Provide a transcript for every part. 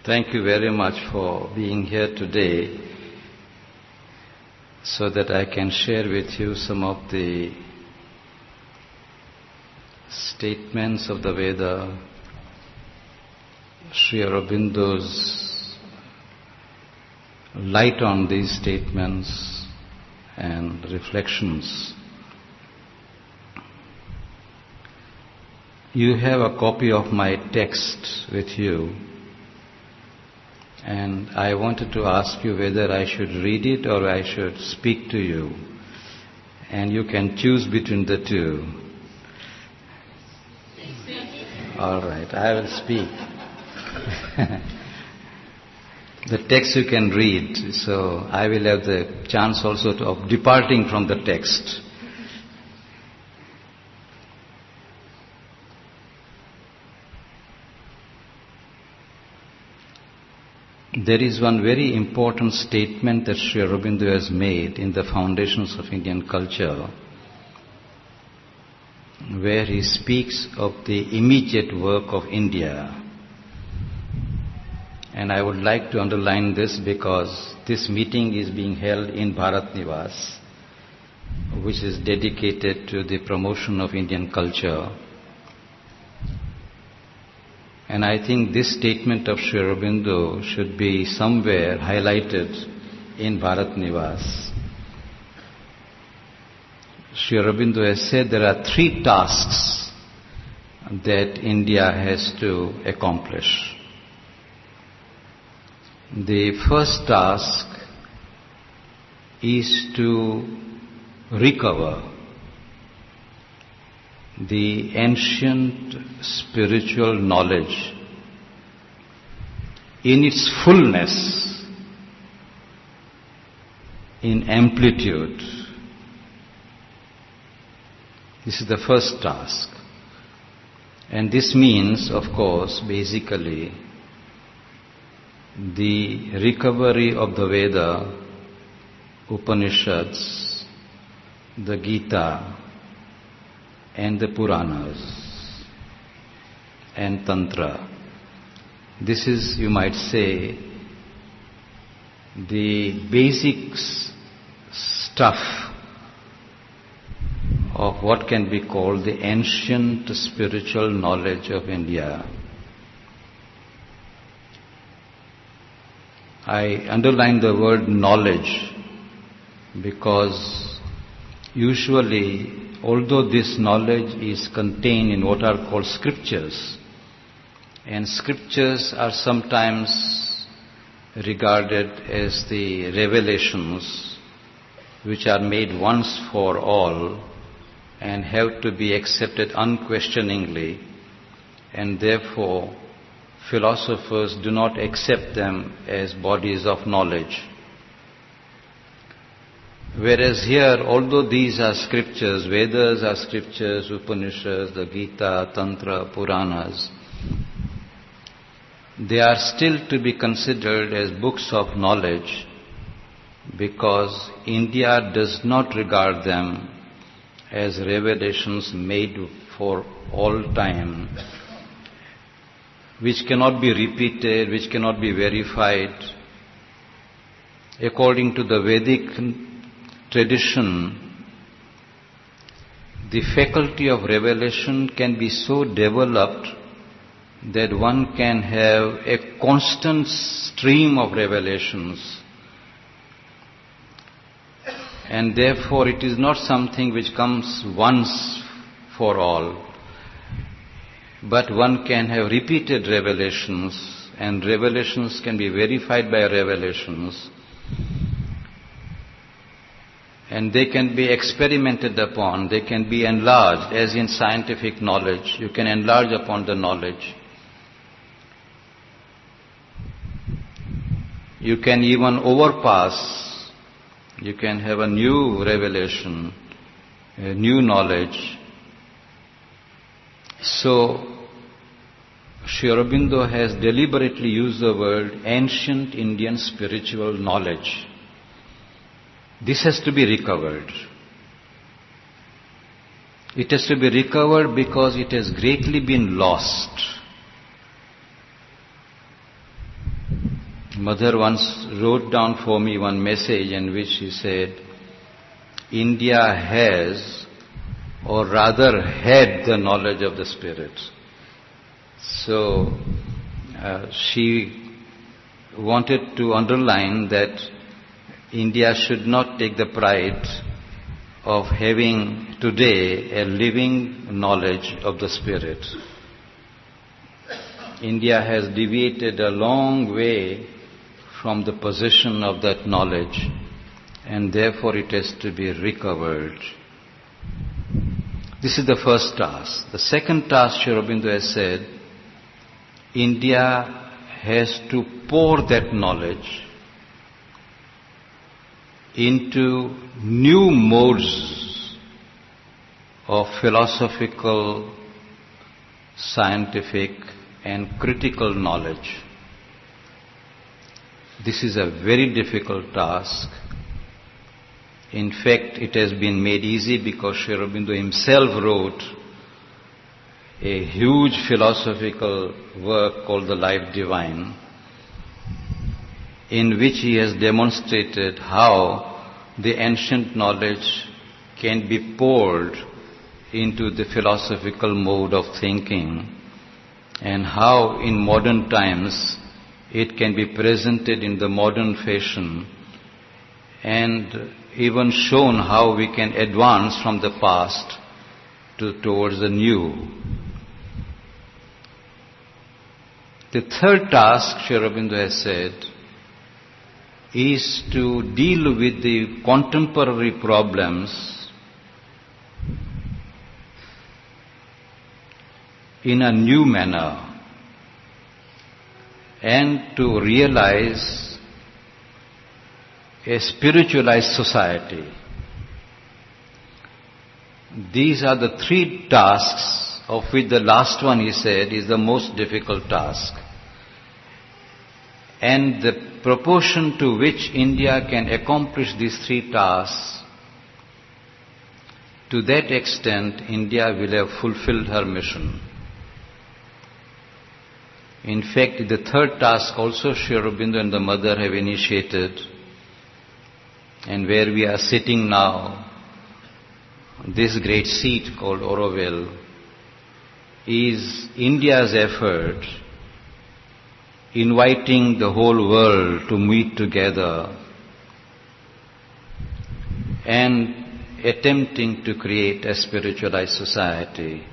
Thank you very much for being here today so that I can share with you some of the statements of the Veda, Sri Aurobindo's light on these statements and reflections. You have a copy of my text with you, and I wanted to ask you whether I should read it or I should speak to you, and you can choose between the two. All right, I will speak. The text you can read, so I will have the chance also of departing from the text. There is one very important statement that Sri Aurobindo has made in the Foundations of Indian Culture, where he speaks of the immediate work of India. And I would like to underline this because this meeting is being held in Bharat Nivas, which is dedicated to the promotion of Indian culture. And I think this statement of Sri Aurobindo should be somewhere highlighted in Bharat Nivas. Sri Aurobindo has said there are 3 tasks that India has to accomplish. The first task is to recover the ancient spiritual knowledge in its fullness, in amplitude. This is the first task. And this means, of course, basically the recovery of the Veda, Upanishads, the Gita, and the Puranas, and Tantra. This is, you might say, the basic stuff of what can be called the ancient spiritual knowledge of India. I underline the word knowledge because usually, although this knowledge is contained in what are called scriptures, and scriptures are sometimes regarded as the revelations which are made once for all and have to be accepted unquestioningly, and therefore philosophers do not accept them as bodies of knowledge. Whereas here, although these are scriptures, Vedas are scriptures, Upanishads, the Gita, Tantra, Puranas, they are still to be considered as books of knowledge because India does not regard them as revelations made for all time, which cannot be repeated, which cannot be verified. According to the Vedic tradition, the faculty of revelation can be so developed that one can have a constant stream of revelations, and therefore it is not something which comes once for all, but one can have repeated revelations, and revelations can be verified by revelations, and they can be experimented upon, they can be enlarged, as in scientific knowledge. You can enlarge upon the knowledge. You can even overpass, you can have a new revelation, a new knowledge. So, Sri Aurobindo has deliberately used the word ancient Indian spiritual knowledge. This has to be recovered. It has to be recovered because it has greatly been lost. Mother once wrote down for me one message in which she said, India has, or rather had, the knowledge of the Spirit. So she wanted to underline that India should not take the pride of having today a living knowledge of the Spirit. India has deviated a long way from the possession of that knowledge, and therefore it has to be recovered. This is the first task. The second task, Sri Aurobindo has said, India has to pour that knowledge into new modes of philosophical, scientific, and critical knowledge. This is a very difficult task. In fact, it has been made easy because Sri Aurobindo himself wrote a huge philosophical work called The Life Divine, in which he has demonstrated how the ancient knowledge can be poured into the philosophical mode of thinking, and how in modern times it can be presented in the modern fashion, and even shown how we can advance from the past towards the new. The third task, Sri Aurobindo has said, is to deal with the contemporary problems in a new manner and to realize a spiritualized society. These are the three tasks, of which the last one, he said, is the most difficult task. And the proportion to which India can accomplish these three tasks, to that extent India will have fulfilled her mission. In fact, the third task also Sri Aurobindo and the Mother have initiated, and where we are sitting now, this great seat called Auroville, is India's effort inviting the whole world to meet together and attempting to create a spiritualized society.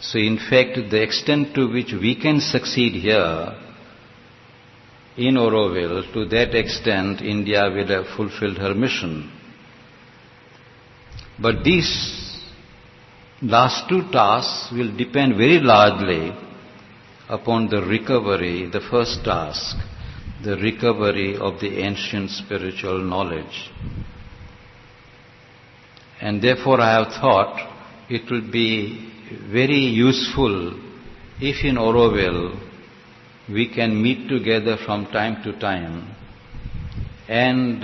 So in fact, the extent to which we can succeed here in Auroville, to that extent India will have fulfilled her mission. But these last two tasks will depend very largely upon the recovery, the first task, the recovery of the ancient spiritual knowledge. And therefore I have thought it will be very useful if in Auroville we can meet together from time to time and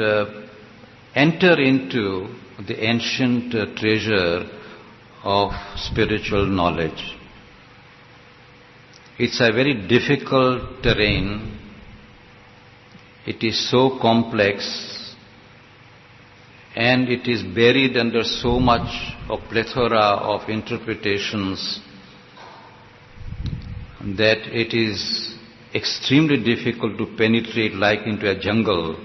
enter into the ancient treasure of spiritual knowledge. It's a very difficult terrain. It is so complex, and it is buried under so much of plethora of interpretations that it is extremely difficult to penetrate like into a jungle.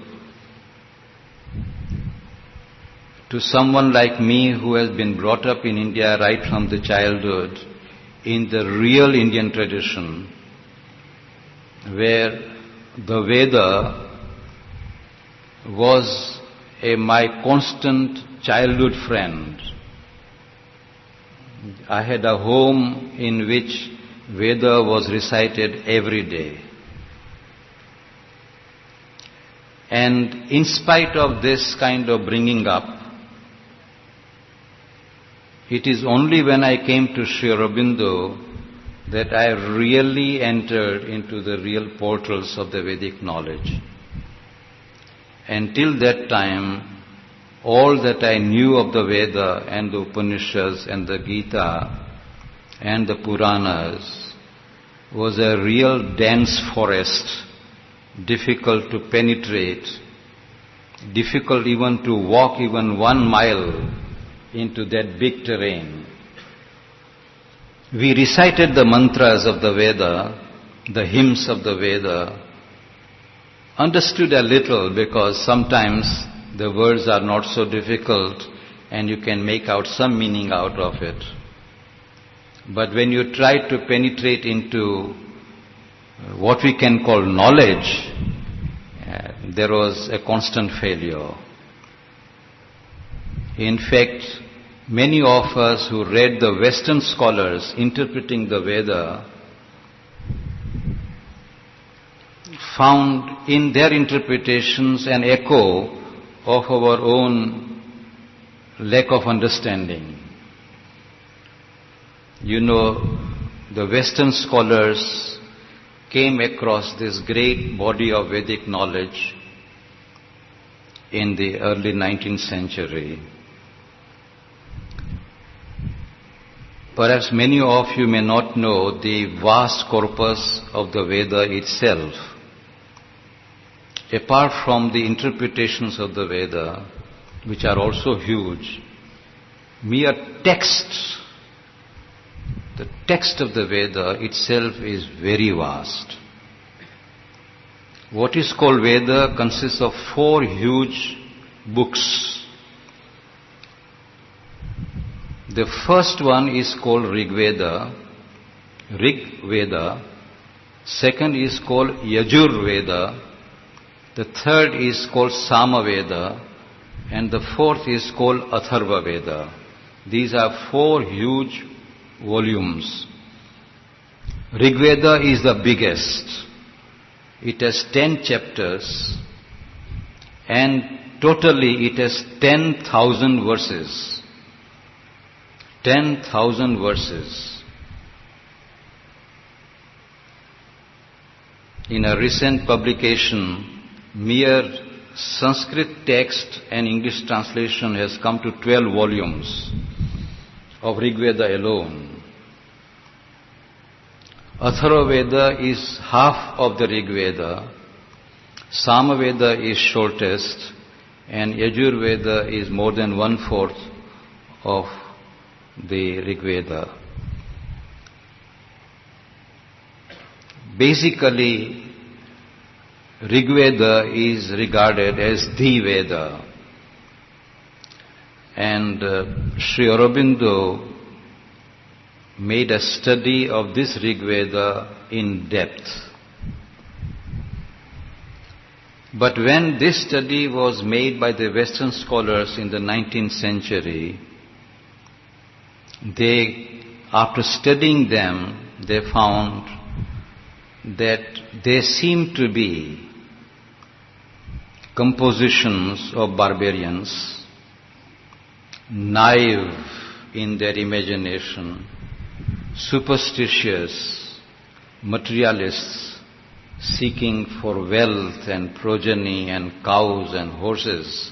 To someone like me who has been brought up in India right from the childhood, in the real Indian tradition, where the Veda was my constant childhood friend. I had a home in which Veda was recited every day. And in spite of this kind of bringing up, it is only when I came to Sri Aurobindo that I really entered into the real portals of the Vedic knowledge. Until that time, all that I knew of the Veda and the Upanishads and the Gita and the Puranas was a real dense forest difficult to penetrate, difficult even to walk even 1 mile into that big terrain. We recited the mantras of the Veda, the hymns of the Veda, understood a little because sometimes the words are not so difficult and you can make out some meaning out of it. But when you try to penetrate into what we can call knowledge, there was a constant failure. In fact, many of us who read the Western scholars interpreting the Veda found in their interpretations an echo of our own lack of understanding. You know, the Western scholars came across this great body of Vedic knowledge in the early 19th century. Perhaps many of you may not know the vast corpus of the Veda itself. Apart from the interpretations of the Veda, which are also huge, mere texts, the text of the Veda itself is very vast. What is called Veda consists of 4 huge books. The first one is called Rig Veda, second is called Yajur Veda, the third is called Sama Veda, and the fourth is called Atharva Veda. These are 4 huge volumes. Rig Veda is the biggest. It has 10 chapters and totally it has 10,000 verses. 10,000 verses. In a recent publication, mere Sanskrit text and English translation has come to 12 volumes of Rig Veda alone. Atharva Veda is half of the Rig Veda, Sama Veda is shortest, and Yajur Veda is more than 1/4 of the Rig Veda. Basically, Rig Veda is regarded as the Veda. And Sri Aurobindo made a study of this Rig Veda in depth. But when this study was made by the Western scholars in the 19th century, after studying them, they found that they seemed to be compositions of barbarians, naive in their imagination, superstitious, materialists seeking for wealth and progeny and cows and horses,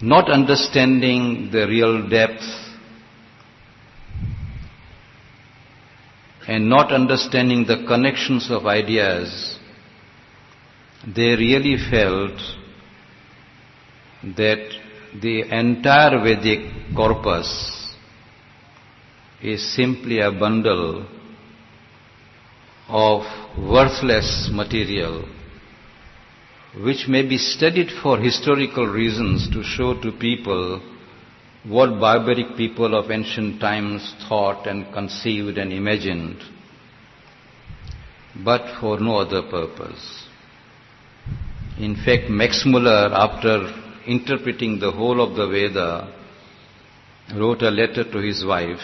not understanding the real depth and not understanding the connections of ideas. They really felt that the entire Vedic corpus is simply a bundle of worthless material which may be studied for historical reasons to show to people what barbaric people of ancient times thought and conceived and imagined, but for no other purpose. In fact, Max Muller, after interpreting the whole of the Veda, wrote a letter to his wife.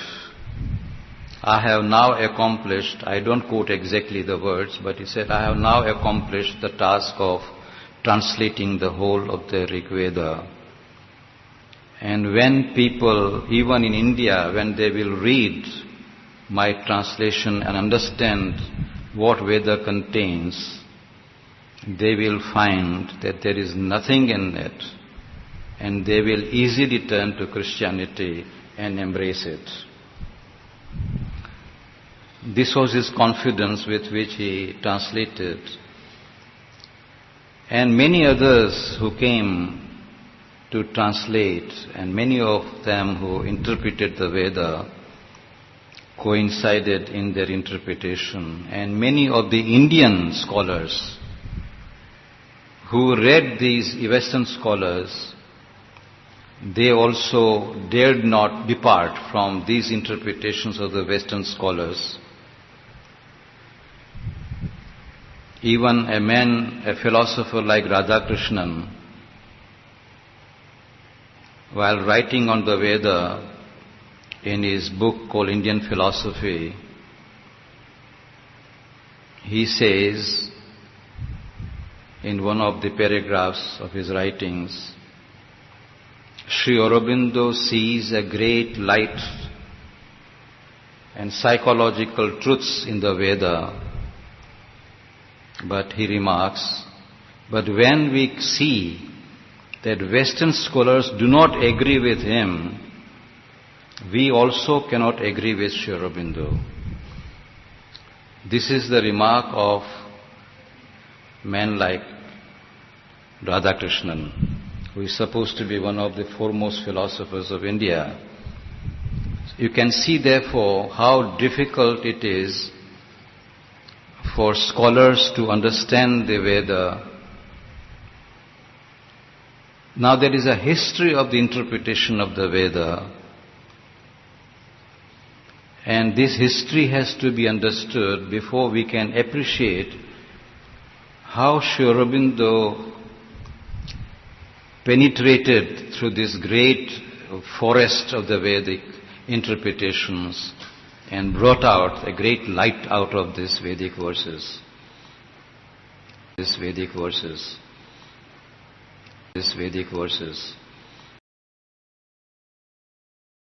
I have now accomplished, I don't quote exactly the words, but he said, I have now accomplished the task of translating the whole of the Rig Veda. And when people, even in India, when they will read my translation and understand what Veda contains, they will find that there is nothing in it, and they will easily turn to Christianity and embrace it. This was his confidence with which he translated. And many others who came to translate, and many of them who interpreted the Veda, coincided in their interpretation. And many of the Indian scholars who read these Western scholars, they also dared not depart from these interpretations of the Western scholars. Even a philosopher like Radhakrishnan, while writing on the Veda in his book called Indian Philosophy, he says in one of the paragraphs of his writings, Sri Aurobindo sees a great light and psychological truths in the Veda, but he remarks, but when we see that Western scholars do not agree with him, we also cannot agree with Sri Aurobindo. This is the remark of men like Radhakrishnan, who is supposed to be one of the foremost philosophers of India. You can see therefore how difficult it is for scholars to understand the Veda. Now there is a history of the interpretation of the Veda, and this history has to be understood before we can appreciate how Sri Aurobindo penetrated through this great forest of the Vedic interpretations and brought out a great light out of these Vedic verses. These Vedic verses.